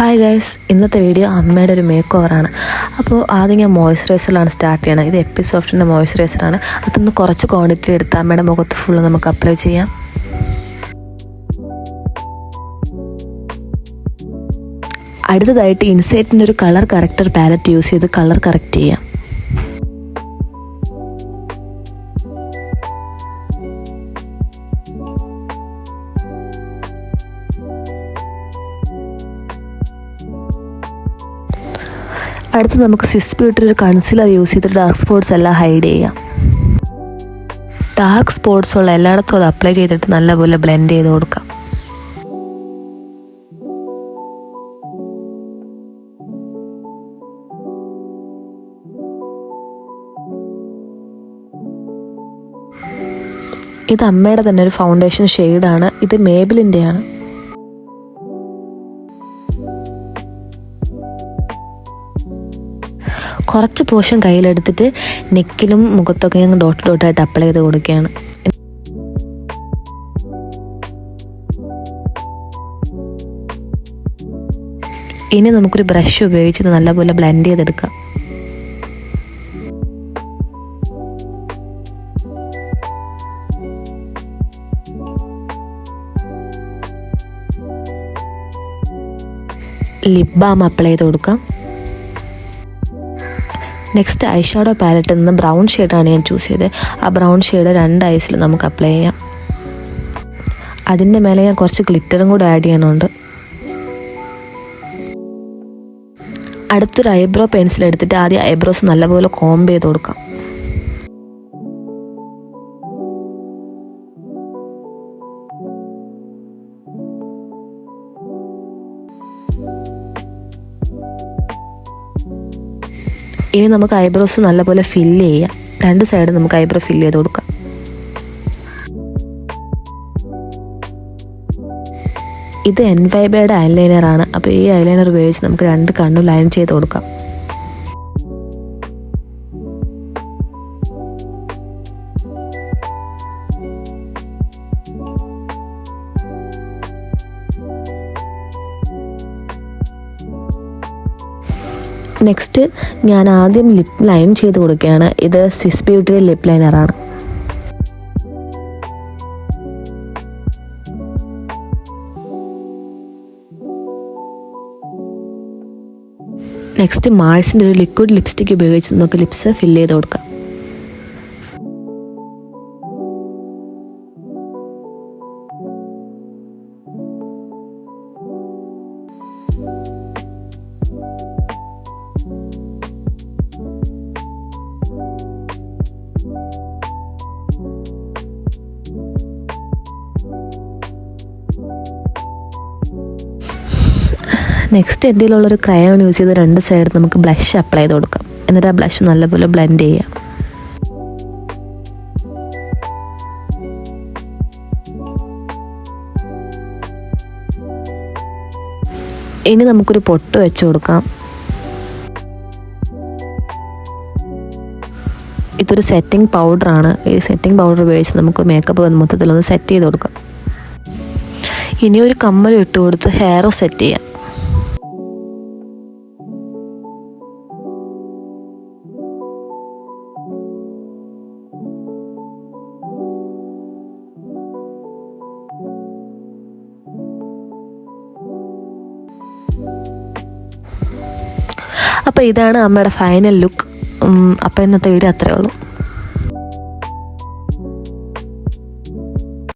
Hi guys, ഇന്നത്തെ video അമ്മയുടെ ഒരു മേക്ക് ഓവറാണ്. അപ്പോൾ ആദ്യം ഞാൻ മോയ്സ്ചറൈസറിലാണ് സ്റ്റാർട്ട് ചെയ്യണത്. ഇത് എപ്പിസോഫ്റ്റിൻ്റെ മോയ്സ്ചറൈസറാണ്. അതൊന്ന് കുറച്ച് ക്വാണ്ടിറ്റി എടുത്ത് അമ്മയുടെ മുഖത്ത് ഫുള്ള് നമുക്ക് അപ്ലൈ ചെയ്യാം. അടുത്തതായിട്ട് ഇൻസൈറ്റിൻ്റെ ഒരു കളർ കറക്റ്റർ പാലറ്റ് യൂസ് ചെയ്ത് കളർ കറക്റ്റ് ചെയ്യാം. അടുത്ത് നമുക്ക് സ്വിസ് ബ്യൂട്ടിയിൽ ഒരു കൺസീലർ യൂസ് ചെയ്തിട്ട് ഡാർക്ക് സ്പോട്ട്സ് എല്ലാം ഹൈഡ് ചെയ്യാം. ഡാർക്ക് സ്പോട്ട്സ് ഉള്ള എല്ലായിടത്തും അത് അപ്ലൈ ചെയ്തിട്ട് നല്ലപോലെ ബ്ലെൻഡ് ചെയ്ത് കൊടുക്കാം. ഇത് അമ്മയുടെ തന്നെ ഒരു ഫൗണ്ടേഷൻ ഷെയ്ഡാണ്. ഇത് മേബിലിൻ്റെയാണ്. കുറച്ച് പോർഷൻ കയ്യിലെടുത്തിട്ട് നെക്കിലും മുഖത്തൊക്കെ ഞങ്ങൾ ഡോട്ട് ഡോട്ടായിട്ട് അപ്ലൈ ചെയ്ത് കൊടുക്കുകയാണ്. ഇനി നമുക്കൊരു ബ്രഷ് ഉപയോഗിച്ച് നല്ലപോലെ ബ്ലെൻഡ് ചെയ്തെടുക്കാം. ലിപ് ബാം അപ്ലൈ ചെയ്ത് കൊടുക്കാം. നെക്സ്റ്റ് ഐ ഷാഡോ പാലറ്റിൽ നിന്ന് ബ്രൗൺ ഷെയ്ഡാണ് ഞാൻ ചൂസ് ചെയ്തത്. ആ ബ്രൗൺ ഷെയ്ഡ് 2 ഐസിൽ നമുക്ക് അപ്ലൈ ചെയ്യാം. അതിൻ്റെ മേലെ ഞാൻ കുറച്ച് ഗ്ലിറ്ററും കൂടെ ആഡ് ചെയ്യണമുണ്ട്. അടുത്തൊരു ഐബ്രോ പെൻസിൽ എടുത്തിട്ട് ആദ്യം ഐബ്രോസ് നല്ലപോലെ കോംബ് ചെയ്ത് കൊടുക്കാം. ഇനി നമുക്ക് ഐബ്രോസ് നല്ലപോലെ ഫില്ല് ചെയ്യാം. 2 സൈഡ് നമുക്ക് ഐബ്രോ ഫില്ല് ചെയ്ത് കൊടുക്കാം. ഇത് എൻവൈബയുടെ ഐലൈനറാണ്. അപ്പോൾ ഈ ഐലൈനർ ഉപയോഗിച്ച് നമുക്ക് 2 കണ്ണും ലൈൻ ചെയ്ത് കൊടുക്കാം. നെക്സ്റ്റ് ഞാൻ ആദ്യം ലിപ്പ് ലൈൻ ചെയ്ത് കൊടുക്കുകയാണ്. ഇത് സ്വിസ് ബ്യൂട്ടിയുടെ ലിപ്പ് ലൈനറാണ്. നെക്സ്റ്റ് മാഴ്സിൻ്റെ ഒരു ലിക്വിഡ് ലിപ്സ്റ്റിക് ഉപയോഗിച്ച് നമുക്ക് ലിപ്സ് ഫില്ല് ചെയ്ത് കൊടുക്കാം. നെക്സ്റ്റ് എൻ്റെ കയ്യിലുള്ളൊരു ക്രയോൺ യൂസ് ചെയ്ത് 2 സൈഡ് നമുക്ക് ബ്ലഷ് അപ്ലൈ ചെയ്ത് കൊടുക്കാം. എന്നിട്ട് ആ ബ്ലഷ് നല്ലപോലെ ബ്ലെൻഡ് ചെയ്യാം. ഇനി നമുക്കൊരു പൊട്ട് വെച്ച് കൊടുക്കാം. ഇതൊരു സെറ്റിംഗ് പൗഡറാണ്. ഈ സെറ്റിംഗ് പൗഡർ ഉപയോഗിച്ച് നമുക്ക് മേക്കപ്പ് മൊത്തത്തിലൊന്ന് സെറ്റ് ചെയ്ത് കൊടുക്കാം. ഇനി ഒരു കമ്മൽ ഇട്ട് കൊടുത്ത് ഹെയർ സെറ്റ് ചെയ്യാം. അപ്പോൾ ഇതാണ് അമ്മയുടെ ഫൈനൽ ലുക്ക്. അപ്പോൾ ഇന്നത്തെ വീഡിയോ അത്രയേ ഉള്ളൂ.